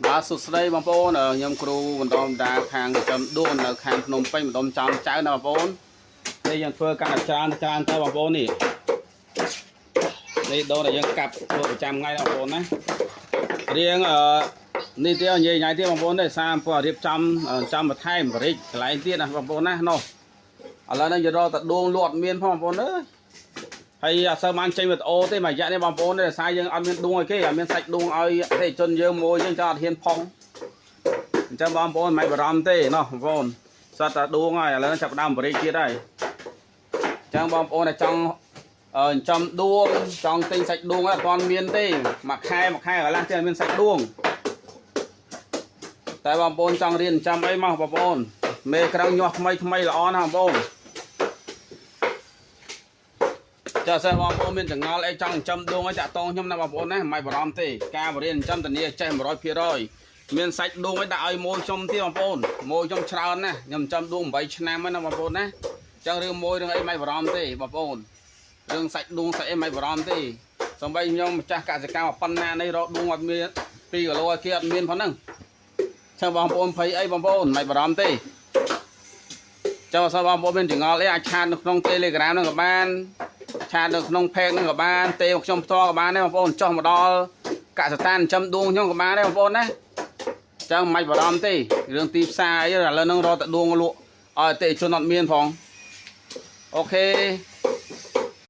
បាទសុស្ដីបងប្អូនខ្ញុំគ្រូបន្តតាខាងចំដួននៅខាងភ្នំពេញបន្តចំចៅណាបងប្អូននេះយើងធ្វើកាន់តែច្រើនទៅបងប្អូននេះដូនដែលយើងកាប់ធ្វើប្រចាំថ្ងៃបងប្អូនណារៀងនេះទៀតនិយាយថ្ងៃទៀតបងប្អូនទេសារព្រោះរៀបចំបន្ថែមបរិចកន្លែងទៀតណាបងប្អូនណានោះឥឡូវនេះយើងរកតែដួងលក់អត់មានផងបងប្អូនអើយហើយអត់សូវបានចេញវីដេអូទេមួយរយៈនេះបងប្អូនទេសារយើងអត់មានដួងឲ្យគេអត់មានសាច់ដួងឲ្យអតិថិជនយើងមួយយើងចង់អត់ហ៊ានផុងអញ្ចឹងបងប្អូនមិនបារម្ភទេណោះបងប្អូនសត្វតែដួងហើយឥឡូវចាប់ដើមបរិចទៀតហើយអញ្ចឹងបងប្អូនតែចង់ចំដួងចង់ទិញសាច់ដួងអត់ទាន់មានទេមួយខែកន្លះទៀតមានសាច់ដួងតែបងប្អូនចង់រៀនចំអីមកបងប្អូនមេក្រឹងញាស់ថ្មីល្អណាស់បងប្អូនចាសិស្សបងប្អូនមានចង្អល់អីចង់ចំដួងអីតាក់តងខ្ញុំណាបងប្អូនណាមិនបារម្ភទេការបរិញ្ញាចំធានាចេះ 100% មានសាច់ដួងអីដាក់ឲ្យម៉ូយខ្ញុំទៀតបងប្អូនម៉ូយខ្ញុំច្រើនណាស់ខ្ញុំចំដួង8ឆ្នាំហើយណាបងប្អូនណាអញ្ចឹងរឿងម៉ូយរឿងអីមិនបារម្ភទេបងប្អូនរឿងសាច់ដួងសាច់អីមិនបារម្ភទេសូម្បីខ្ញុំម្ចាស់កសិកម្មប៉ុណ្ណានេះរកដួងអត់មាន2គីឡូគេអត់មានផងហ្នឹងចឹងបងប្អូនភ័យអីបងប្អូនមិនបារម្ភទេចាំបើសិនបងប្អូនមានចង្អល់អីអាចឆាតនៅក្នុង Telegram ហ្នឹងក៏បានឆាតនៅក្នុង Page ហ្នឹងក៏បានទេខ្ញុំផ្ទាល់ក៏បានដែរបងប្អូនចុះមកដល់កសិដ្ឋានចំដួងខ្ញុំក៏បានដែរបងប្អូនណាចឹងមិនបារម្ភទេរឿងទីផ្សារអីឥឡូវហ្នឹងរកតែដួងលក់ឲ្យអតិថិជនអត់មានផងអូខេ